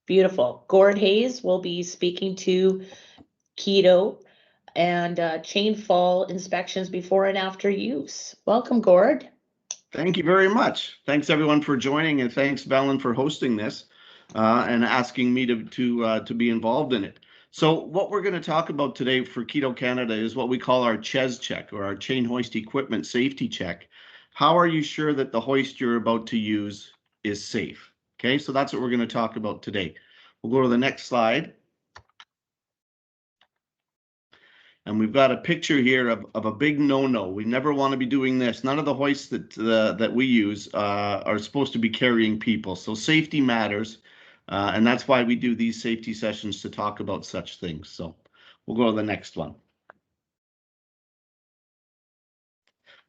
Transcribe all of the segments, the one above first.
Beautiful. Gord Hayes will be speaking to KITO and chain fall inspections before and after use. Welcome, Gord. Thank you very much. Thanks everyone for joining, and thanks Vallen for hosting this and asking me to be involved in it. So what we're going to talk about today for KITO Canada is what we call our CHES check, or our chain hoist equipment safety check. How are you sure that the hoist you're about to use is safe? Okay, so that's what we're going to talk about today. We'll go to the next slide. And we've got a picture here of a big no-no. We never want to be doing this. None of the hoists that we use are supposed to be carrying people. So safety matters. And that's why we do these safety sessions, to talk about such things. So we'll go to the next one.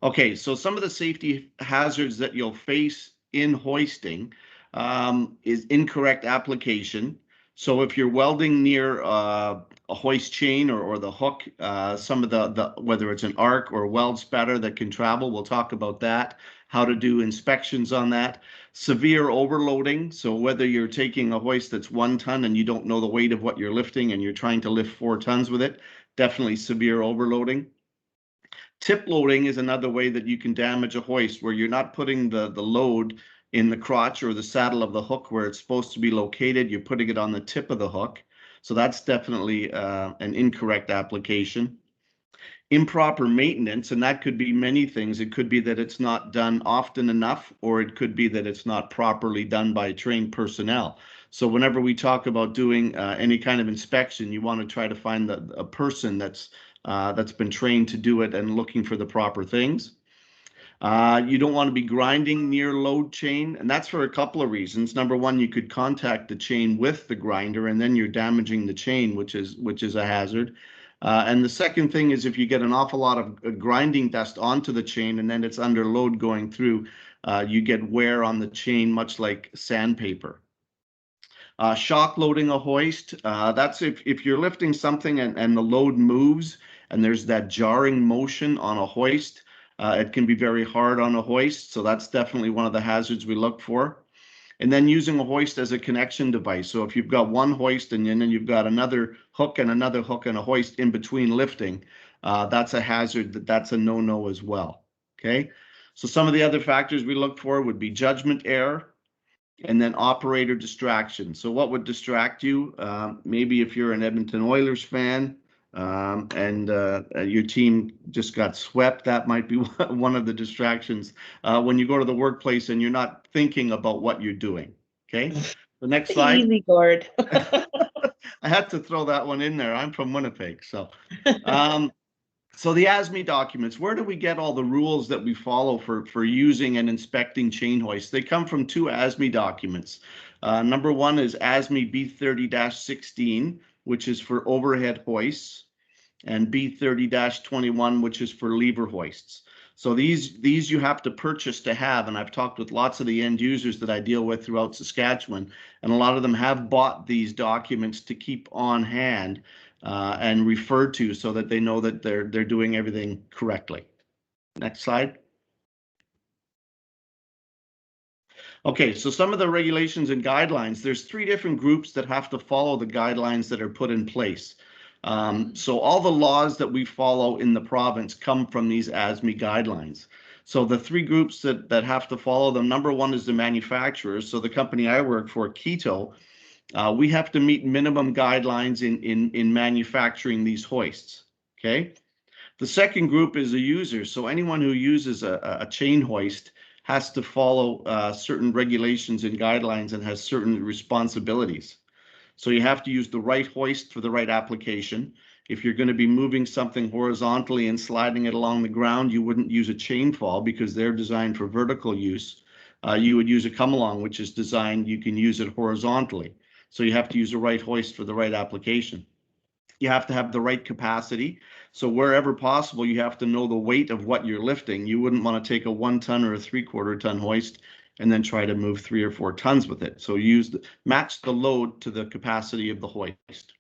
Okay, so some of the safety hazards that you'll face in hoisting is incorrect application. So if you're welding near a hoist chain or the hook, some of the whether it's an arc or weld spatter that can travel, we'll talk about that, how to do inspections on that. Severe overloading, so whether you're taking a hoist that's 1 ton and you don't know the weight of what you're lifting and you're trying to lift 4 tons with it, definitely severe overloading. Tip loading is another way that you can damage a hoist, where you're not putting the load in the crotch or the saddle of the hook where it's supposed to be located. You're putting it on the tip of the hook. So that's definitely an incorrect application. Improper maintenance, and that could be many things. It could be that it's not done often enough, or it could be that it's not properly done by trained personnel. So whenever we talk about doing any kind of inspection, you want to try to find a person that's been trained to do it and looking for the proper things. You don't want to be grinding near load chain, and that's for a couple of reasons. Number one, you could contact the chain with the grinder, and then you're damaging the chain, which is a hazard. And the second thing is, if you get an awful lot of grinding dust onto the chain and then it's under load going through, you get wear on the chain, much like sandpaper. Shock loading a hoist, that's if you're lifting something and the load moves and there's that jarring motion on a hoist, it can be very hard on a hoist. So that's definitely one of the hazards we look for. And then using a hoist as a connection device. So if you've got one hoist and then you've got another hook and a hoist in between lifting, that's a hazard, that's a no-no as well. Okay. So some of the other factors we look for would be judgment error, and then operator distraction. So what would distract you? Maybe if you're an Edmonton Oilers fan and your team just got swept, that might be one of the distractions when you go to the workplace and you're not thinking about what you're doing. Okay, the next slide. Easy, Gord. I had to throw that one in there. I'm from Winnipeg, so. So the ASME documents, where do we get all the rules that we follow for using and inspecting chain hoists? They come from 2 ASME documents. Number one is ASME B30-16, which is for overhead hoists, and B30-21, which is for lever hoists. So these you have to purchase to have, and I've talked with lots of the end users that I deal with throughout Saskatchewan, and a lot of them have bought these documents to keep on hand and refer to, so that they know that they're doing everything correctly. Next slide. Okay, so some of the regulations and guidelines, there's 3 different groups that have to follow the guidelines that are put in place. So all the laws that we follow in the province come from these ASME guidelines. So the 3 groups that have to follow them, number one is the manufacturers. So the company I work for, KITO, we have to meet minimum guidelines in manufacturing these hoists. Okay. The second group is the users. So anyone who uses a chain hoist has to follow certain regulations and guidelines and has certain responsibilities. So you have to use the right hoist for the right application. If you're going to be moving something horizontally and sliding it along the ground, you wouldn't use a chain fall because they're designed for vertical use. You would use a come along, which is designed, you can use it horizontally. So you have to use the right hoist for the right application. You have to have the right capacity. So wherever possible, you have to know the weight of what you're lifting. You wouldn't want to take a 1 ton or a 3/4 ton hoist and then try to move 3 or 4 tons with it. So match the load to the capacity of the hoist.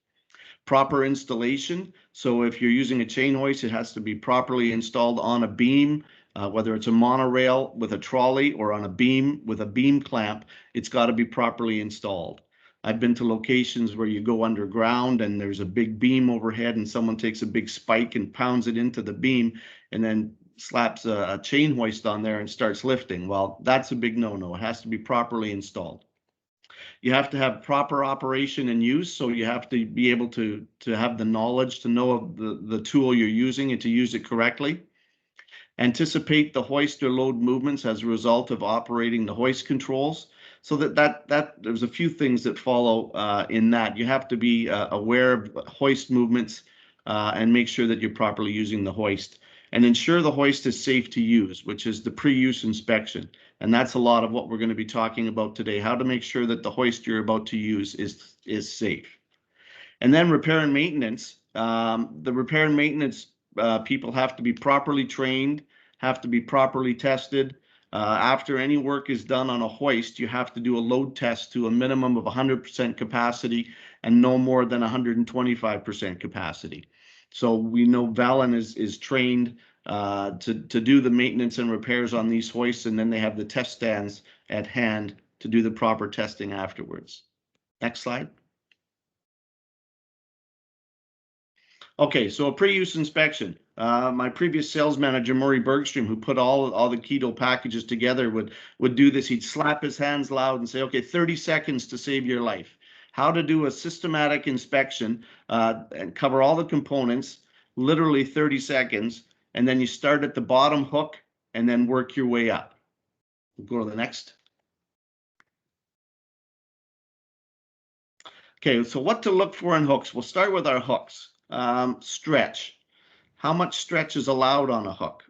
Proper installation. So if you're using a chain hoist, it has to be properly installed on a beam, whether it's a monorail with a trolley or on a beam with a beam clamp, it's got to be properly installed. I've been to locations where you go underground and there's a big beam overhead and someone takes a big spike and pounds it into the beam and then slaps a chain hoist on there and starts lifting. Well, that's a big no-no. It has to be properly installed. You have to have proper operation and use, so you have to be able to have the knowledge to know of the tool you're using and to use it correctly. Anticipate the hoist or load movements as a result of operating the hoist controls. So that there's a few things that follow in that. You have to be aware of hoist movements and make sure that you're properly using the hoist. And ensure the hoist is safe to use, which is the pre-use inspection. And that's a lot of what we're going to be talking about today, how to make sure that the hoist you're about to use is safe. And then repair and maintenance. The repair and maintenance people have to be properly trained, have to be properly tested. After any work is done on a hoist, you have to do a load test to a minimum of 100% capacity and no more than 125% capacity. So we know Vallen is trained to do the maintenance and repairs on these hoists, and then they have the test stands at hand to do the proper testing afterwards. Next slide. Okay, so a pre-use inspection. My previous sales manager, Murray Bergstrom, who put all the KITO packages together, would do this. He'd slap his hands loud and say, okay, 30 seconds to save your life. How to do a systematic inspection and cover all the components, literally 30 seconds. And then you start at the bottom hook and then work your way up. We'll go to the next. Okay, so what to look for in hooks? We'll start with our hooks. Stretch. How much stretch is allowed on a hook?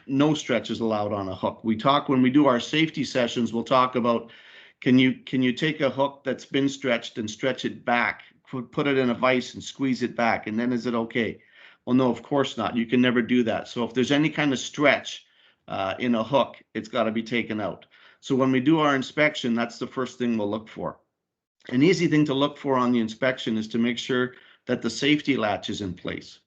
No stretch is allowed on a hook. When we do our safety sessions, we'll talk about, can you take a hook that's been stretched and stretch it back, put it in a vise and squeeze it back, and then is it okay? Well, no, of course not. You can never do that. So if there's any kind of stretch in a hook, it's got to be taken out. So when we do our inspection, that's the first thing we'll look for. An easy thing to look for on the inspection is to make sure that the safety latch is in place.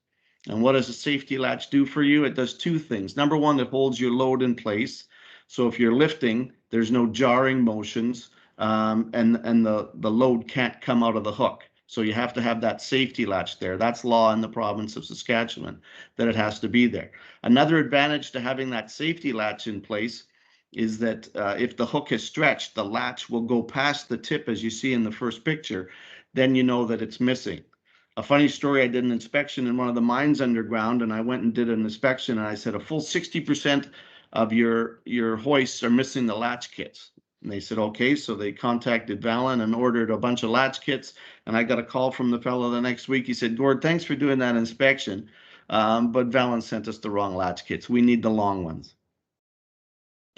And what does a safety latch do for you? It does two things. Number one, it holds your load in place. So if you're lifting, there's no jarring motions and the load can't come out of the hook. So you have to have that safety latch there. That's law in the province of Saskatchewan, that it has to be there. Another advantage to having that safety latch in place is that if the hook is stretched, the latch will go past the tip, as you see in the first picture. Then you know that it's missing. A funny story, I did an inspection in one of the mines underground, and I went and did an inspection, and I said a full 60% of your hoists are missing the latch kits. And they said, okay, so they contacted Vallen and ordered a bunch of latch kits, and I got a call from the fellow the next week. He said, Gord, thanks for doing that inspection, but Vallen sent us the wrong latch kits. We need the long ones.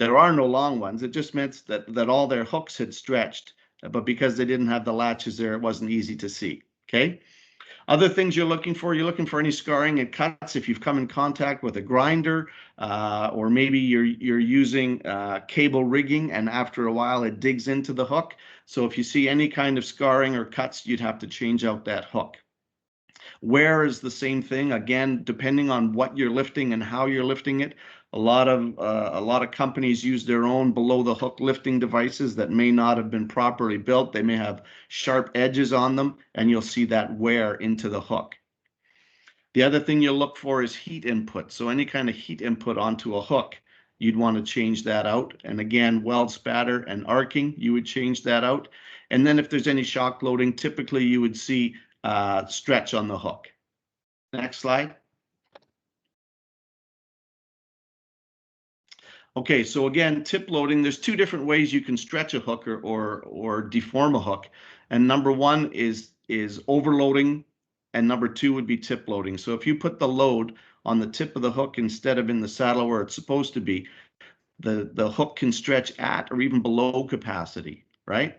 There are no long ones. It just meant that all their hooks had stretched, but because they didn't have the latches there, it wasn't easy to see, okay? Other things you're looking for any scarring and cuts if you've come in contact with a grinder, or maybe you're using cable rigging and after a while it digs into the hook. So if you see any kind of scarring or cuts, you'd have to change out that hook. Wear is the same thing. Again, depending on what you're lifting and how you're lifting it, a lot of companies use their own below the hook lifting devices that may not have been properly built. They may have sharp edges on them, and you'll see that wear into the hook. The other thing you'll look for is heat input. So any kind of heat input onto a hook, you'd want to change that out. And again, weld spatter and arcing, you would change that out. And then if there's any shock loading, typically you would see stretch on the hook. Next slide. Okay, so again, tip loading, there's two different ways you can stretch a hook or deform a hook. And number one is overloading, and number two would be tip loading. So if you put the load on the tip of the hook instead of in the saddle where it's supposed to be, the hook can stretch at or even below capacity, right?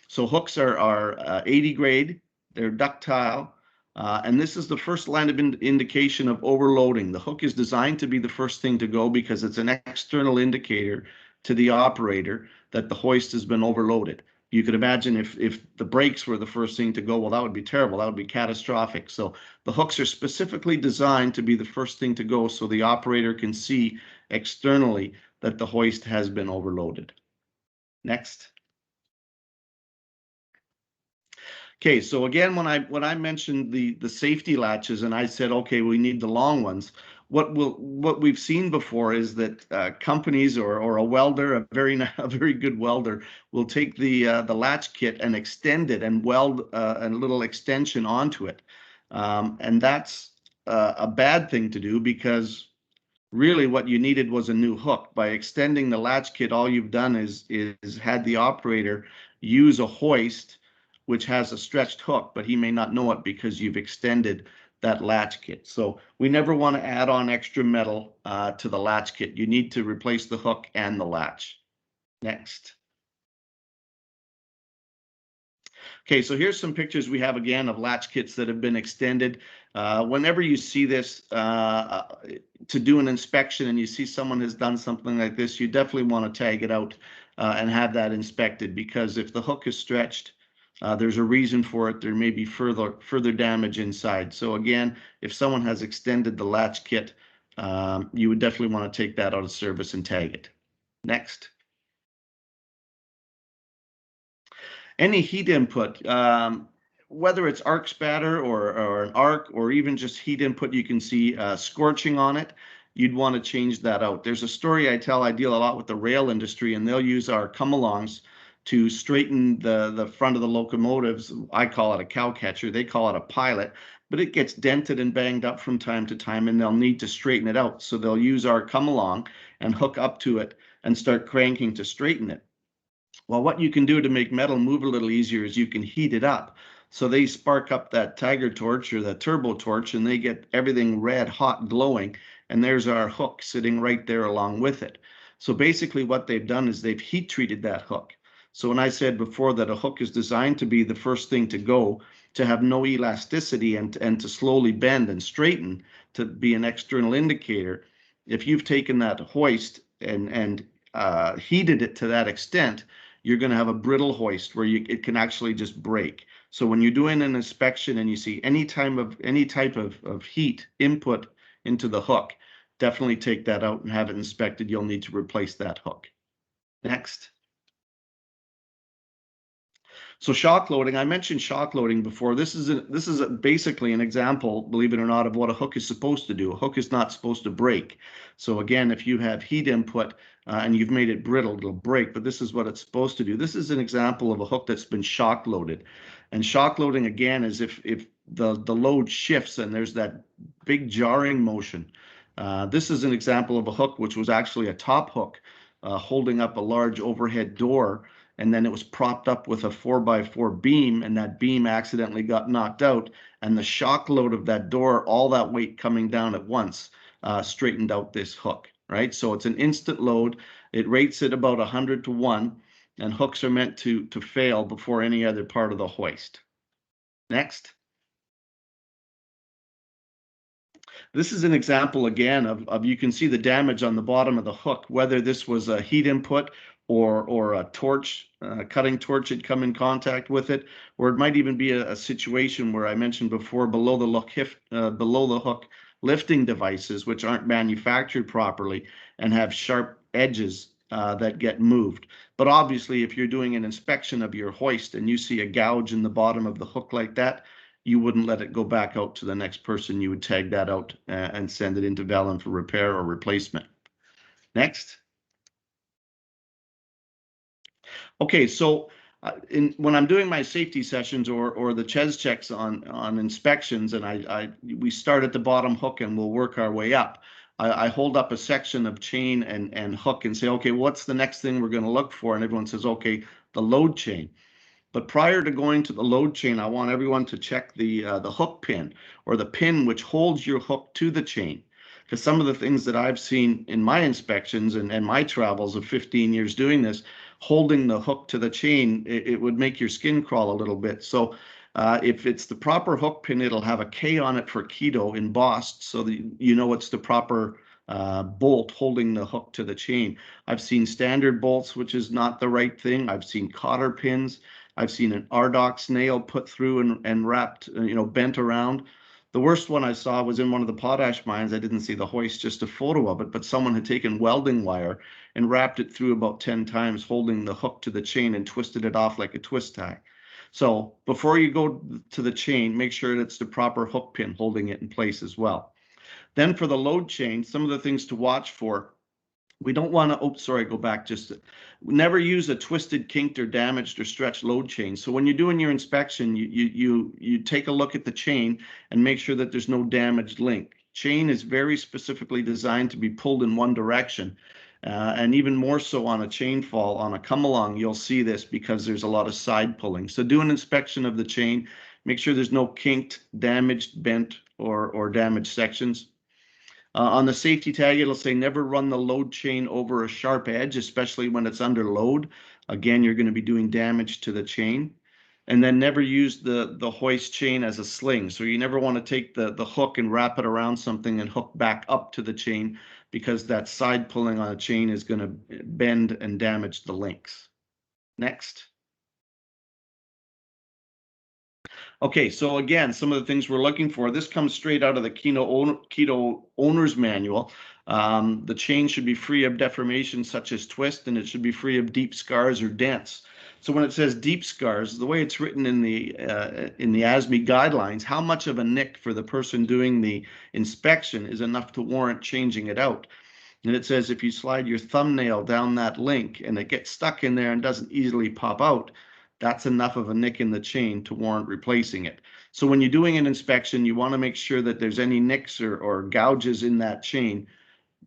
So hooks are 80 grade, they're ductile, and this is the first line of indication of overloading. The hook is designed to be the first thing to go because it's an external indicator to the operator that the hoist has been overloaded. You could imagine if the brakes were the first thing to go, well, that would be terrible. That would be catastrophic. So the hooks are specifically designed to be the first thing to go so the operator can see externally that the hoist has been overloaded. Next. Okay, so again, when I mentioned the safety latches and I said, okay, we need the long ones, what we've seen before is that companies or a welder, a very good welder, will take the latch kit and extend it and weld a little extension onto it, and that's a bad thing to do, because really what you needed was a new hook. By extending the latch kit, all you've done is had the operator use a hoist which has a stretched hook, but he may not know it because you've extended that latch kit. So we never want to add on extra metal to the latch kit. You need to replace the hook and the latch. Next. Okay, so here's some pictures we have again of latch kits that have been extended. Whenever you see this to do an inspection and you see someone has done something like this, you definitely want to tag it out and have that inspected, because if the hook is stretched, there's a reason for it. There may be further damage inside. So again, if someone has extended the latch kit, you would definitely want to take that out of service and tag it. Next. Any heat input, whether it's arc spatter or an arc or even just heat input, you can see scorching on it. You'd want to change that out. There's a story I tell. I deal a lot with the rail industry, and they'll use our come-alongs to straighten the front of the locomotives. I call it a cow catcher. They call it a pilot, but it gets dented and banged up from time to time, and they'll need to straighten it out. So they'll use our come-along and hook up to it and start cranking to straighten it. Well, what you can do to make metal move a little easier is you can heat it up. So they spark up that tiger torch or the turbo torch, and they get everything red hot glowing. And there's our hook sitting right there along with it. So basically what they've done is they've heat treated that hook. So when I said before that a hook is designed to be the first thing to go, to have no elasticity and to slowly bend and straighten, to be an external indicator, if you've taken that hoist and heated it to that extent, you're going to have a brittle hoist where it can actually just break. So when you're doing an inspection and you see any type of heat input into the hook, definitely take that out and have it inspected. You'll need to replace that hook. Next. So shock loading, I mentioned shock loading before. This is basically an example, believe it or not, of what a hook is supposed to do. A hook is not supposed to break. So again, if you have heat input and you've made it brittle, it'll break, but this is what it's supposed to do. This is an example of a hook that's been shock loaded. And shock loading, again, is if the load shifts and there's that big jarring motion. This is an example of a hook which was actually a top hook holding up a large overhead door, and then it was propped up with a 4x4 beam, and that beam accidentally got knocked out, and the shock load of that door, all that weight coming down at once, straightened out this hook, right? So it's an instant load. It rates at about 100 to 1, and hooks are meant to fail before any other part of the hoist. Next. This is an example again of you can see the damage on the bottom of the hook, whether this was a heat input or a torch, cutting torch had come in contact with it, or it might even be a situation where I mentioned before below the hook lifting devices, which aren't manufactured properly and have sharp edges that get moved. But obviously, if you're doing an inspection of your hoist and you see a gouge in the bottom of the hook like that, you wouldn't let it go back out to the next person. You would tag that out and send it into Vallen for repair or replacement. Next. Okay, so when I'm doing my safety sessions or the CHES checks on inspections, and we start at the bottom hook and we'll work our way up. I hold up a section of chain and hook and say, okay, what's the next thing we're going to look for? And everyone says, okay, the load chain. But prior to going to the load chain, I want everyone to check the hook pin, or the pin which holds your hook to the chain. Because some of the things that I've seen in my inspections and my travels of 15 years doing this, holding the hook to the chain, it would make your skin crawl a little bit. So if it's the proper hook pin, it'll have a K on it for KITO embossed, so that you know it's the proper bolt holding the hook to the chain. I've seen standard bolts, which is not the right thing. I've seen cotter pins. I've seen an RDox nail put through and wrapped, bent around. The worst one I saw was in one of the potash mines. I didn't see the hoist, just a photo of it, but someone had taken welding wire and wrapped it through about 10 times, holding the hook to the chain and twisted it off like a twist tie. So before you go to the chain, make sure it's the proper hook pin holding it in place as well. Then for the load chain, some of the things to watch for, we don't want to, oh, sorry, go back just, never use a twisted, kinked, or damaged or stretched load chain. So when you're doing your inspection, you take a look at the chain and make sure that there's no damaged link. Chain is very specifically designed to be pulled in one direction. And even more so on a chain fall, on a come along, you'll see this because there's a lot of side pulling. So do an inspection of the chain, make sure there's no kinked, damaged, bent, or damaged sections. On the safety tag, it'll say never run the load chain over a sharp edge, especially when it's under load. Again, you're going to be doing damage to the chain. And then never use the hoist chain as a sling. So you never want to take the hook and wrap it around something and hook back up to the chain, because that side pulling on a chain is going to bend and damage the links. Next. Okay, so again, some of the things we're looking for, this comes straight out of the KITO Owner's Manual. The chain should be free of deformation such as twist, and it should be free of deep scars or dents. So when it says deep scars, the way it's written in the ASME guidelines, how much of a nick for the person doing the inspection is enough to warrant changing it out? And it says if you slide your thumbnail down that link and it gets stuck in there and doesn't easily pop out, that's enough of a nick in the chain to warrant replacing it. So when you're doing an inspection, you want to make sure that there's any nicks or gouges in that chain,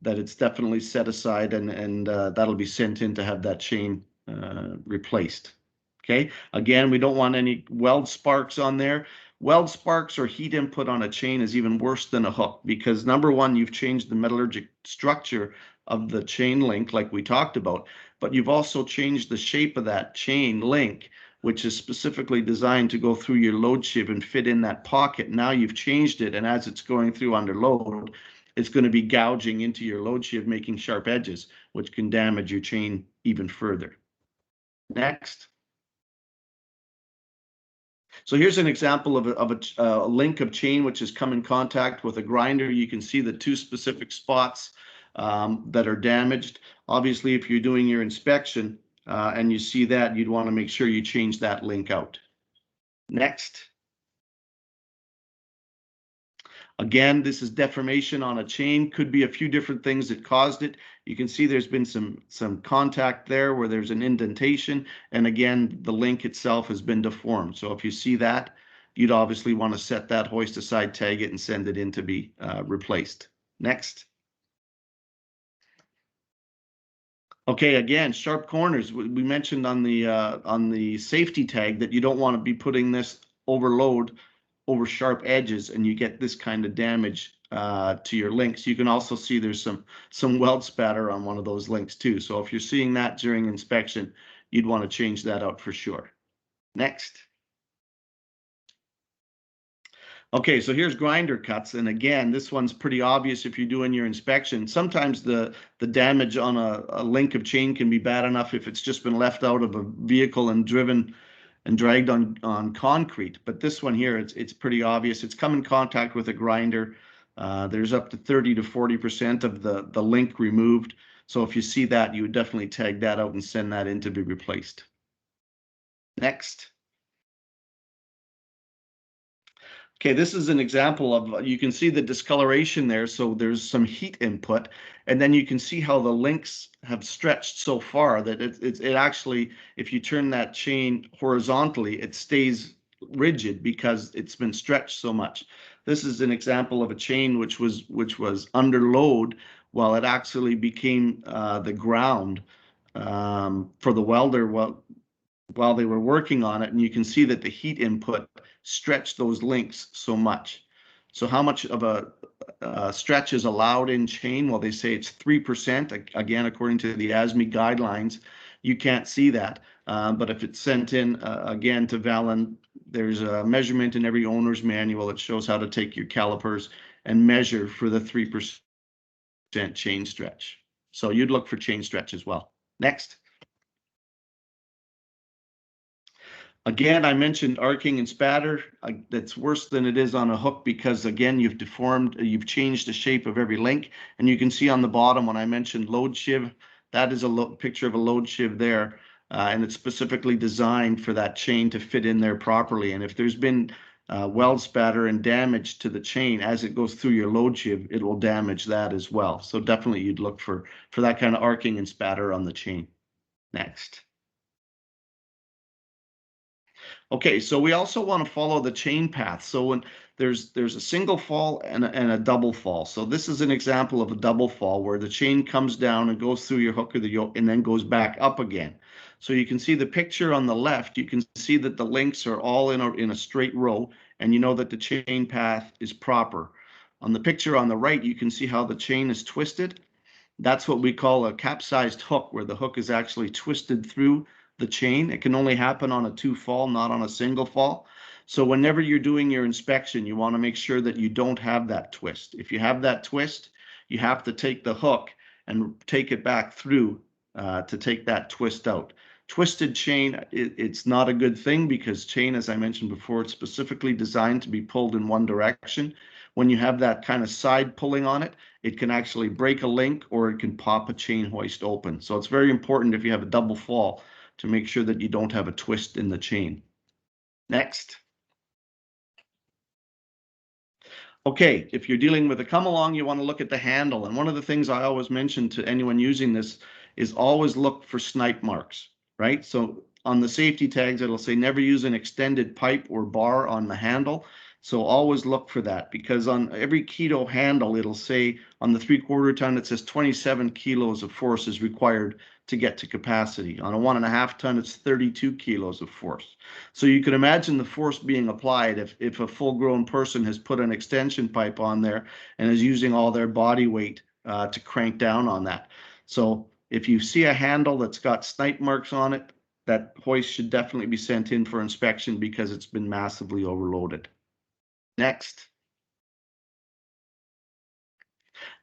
that it's definitely set aside, and that'll be sent in to have that chain replaced. Okay, again, we don't want any weld sparks on there. Weld sparks or heat input on a chain is even worse than a hook, because number one, you've changed the metallurgic structure of the chain link like we talked about, but you've also changed the shape of that chain link, which is specifically designed to go through your load sheave and fit in that pocket. Now you've changed it, and as it's going through under load, it's going to be gouging into your load sheave, making sharp edges, which can damage your chain even further. Next. So here's an example of a link of chain which has come in contact with a grinder. You can see the two specific spots that are damaged. Obviously, if you're doing your inspection and you see that, you'd want to make sure you change that link out. Next. Again, this is deformation on a chain. Could be a few different things that caused it. You can see there's been some contact there where there's an indentation, and again, the link itself has been deformed. So if you see that, you'd obviously want to set that hoist aside, tag it, and send it in to be replaced. Next. Okay, again, sharp corners. We mentioned on the safety tag that you don't want to be putting this overload over sharp edges, and you get this kind of damage to your links. You can also see there's some weld spatter on one of those links too. So if you're seeing that during inspection, you'd want to change that out for sure. Next. Okay, so here's grinder cuts, and again, this one's pretty obvious if you're doing your inspection. Sometimes the damage on a link of chain can be bad enough if it's just been left out of a vehicle and driven and dragged on concrete. But this one here, it's pretty obvious. It's come in contact with a grinder. There's up to 30 to 40% of the link removed. So if you see that, you would definitely tag that out and send that in to be replaced. Next. Okay, this is an example of, you can see the discoloration there. So there's some heat input, and then you can see how the links have stretched so far that it actually, if you turn that chain horizontally, it stays rigid because it's been stretched so much. This is an example of a chain which was under load while it actually became the ground for the welder while they were working on it, and you can see that the heat input stretched those links so much. So how much of a stretch is allowed in chain? Well, they say it's 3%. Again, according to the ASME guidelines, you can't see that. But if it's sent in again to Vallen, there's a measurement in every owner's manual that shows how to take your calipers and measure for the 3% chain stretch. So you'd look for chain stretch as well. Next. Again, I mentioned arcing and spatter. That's worse than it is on a hook because, again, you've changed the shape of every link. And you can see on the bottom when I mentioned load sheave, that is a picture of a load sheave there. and it's specifically designed for that chain to fit in there properly. And if there's been weld spatter and damage to the chain as it goes through your load sheave, it will damage that as well. So definitely you'd look for that kind of arcing and spatter on the chain. Next. Okay, so we also want to follow the chain path. So when there's a single fall and a double fall. So this is an example of a double fall where the chain comes down and goes through your hook or the yoke and then goes back up again. So you can see the picture on the left, you can see that the links are all in a straight row, and you know that the chain path is proper. On the picture on the right, you can see how the chain is twisted. That's what we call a capsized hook, where the hook is actually twisted through the chain. It can only happen on a two fall, not on a single fall. So whenever you're doing your inspection, you want to make sure that you don't have that twist. If you have that twist, you have to take the hook and take it back through to take that twist out. Twisted chain, it's not a good thing, because chain, as I mentioned before, it's specifically designed to be pulled in one direction. When you have that kind of side pulling on it, it can actually break a link or it can pop a chain hoist open. So it's very important, if you have a double fall, to make sure that you don't have a twist in the chain. Next. Okay, if you're dealing with a come along, you want to look at the handle. And one of the things I always mention to anyone using this is always look for snipe marks, right? So on the safety tags, it'll say never use an extended pipe or bar on the handle. So always look for that, because on every KITO handle, it'll say on the 3/4 ton, it says 27 kilos of force is required to get to capacity. On a 1.5 ton, it's 32 kilos of force. So you can imagine the force being applied if a full-grown person has put an extension pipe on there and is using all their body weight to crank down on that. So if you see a handle that's got snipe marks on it, that hoist should definitely be sent in for inspection, because it's been massively overloaded. Next.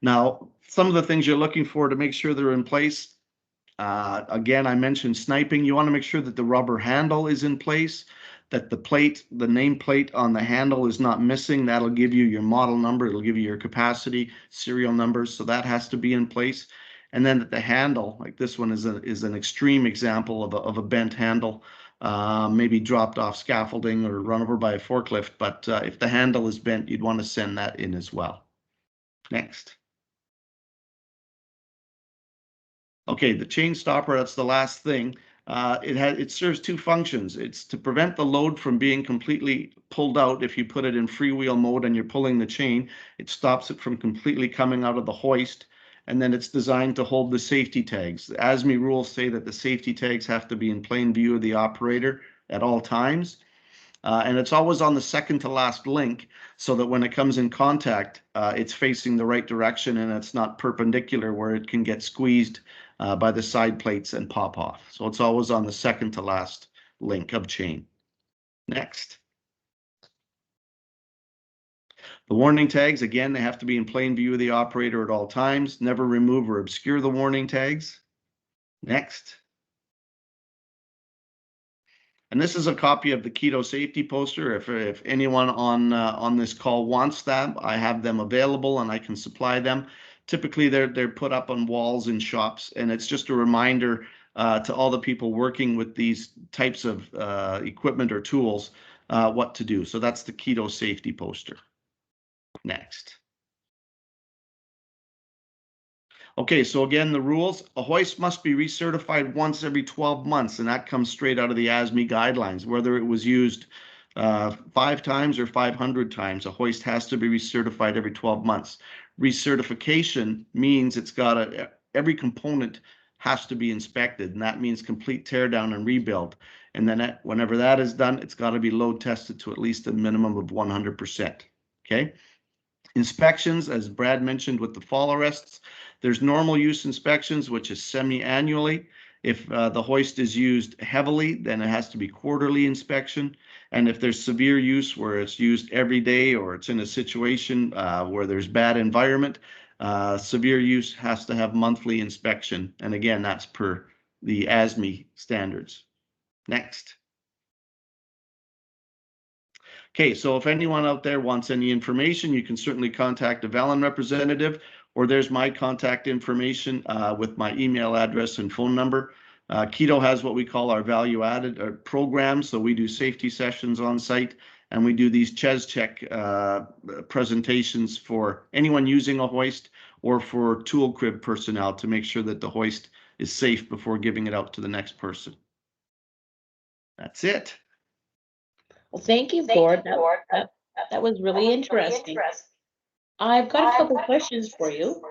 Now, some of the things you're looking for to make sure they're in place. Again, I mentioned sniping. You want to make sure that the rubber handle is in place, that the name plate on the handle is not missing. That'll give you your model number. It'll give you your capacity, serial numbers. So that has to be in place. And then that the handle, like this one, is an extreme example of a bent handle, maybe dropped off scaffolding or run over by a forklift. But if the handle is bent, you'd want to send that in as well. Next. Okay, the chain stopper, that's the last thing. It serves two functions. It's to prevent the load from being completely pulled out. If you put it in freewheel mode and you're pulling the chain, it stops it from completely coming out of the hoist. And then it's designed to hold the safety tags. The ASME rules say that the safety tags have to be in plain view of the operator at all times. And it's always on the second to last link, so that when it comes in contact, it's facing the right direction and it's not perpendicular where it can get squeezed by the side plates and pop off. So it's always on the second to last link of chain. Next. The warning tags, again, they have to be in plain view of the operator at all times. Never remove or obscure the warning tags. Next. And this is a copy of the KITO safety poster. If anyone on this call wants that, I have them available and I can supply them. Typically, they're put up on walls in shops, and it's just a reminder to all the people working with these types of equipment or tools what to do. So that's the KITO safety poster. Next. Okay, so again, the rules: a hoist must be recertified once every 12 months, and that comes straight out of the ASME guidelines. Whether it was used 5 times or 500 times, a hoist has to be recertified every 12 months. Recertification means every component has to be inspected, and that means complete teardown and rebuild. And then whenever that is done, it's got to be load tested to at least a minimum of 100%. Okay. Inspections, as Brad mentioned with the fall arrests, there's normal use inspections, which is semi-annually. If the hoist is used heavily, then it has to be quarterly inspection. And if there's severe use where it's used every day, or it's in a situation where there's bad environment, severe use has to have monthly inspection. And again, that's per the ASME standards. Next. Okay, so if anyone out there wants any information, you can certainly contact a Vallen representative, or there's my contact information with my email address and phone number. KITO has what we call our value added program. So we do safety sessions on site, and we do these CHES check presentations for anyone using a hoist or for tool crib personnel to make sure that the hoist is safe before giving it out to the next person. That's it. Well, thank you, Gord. That was really interesting. I've got a couple questions for you.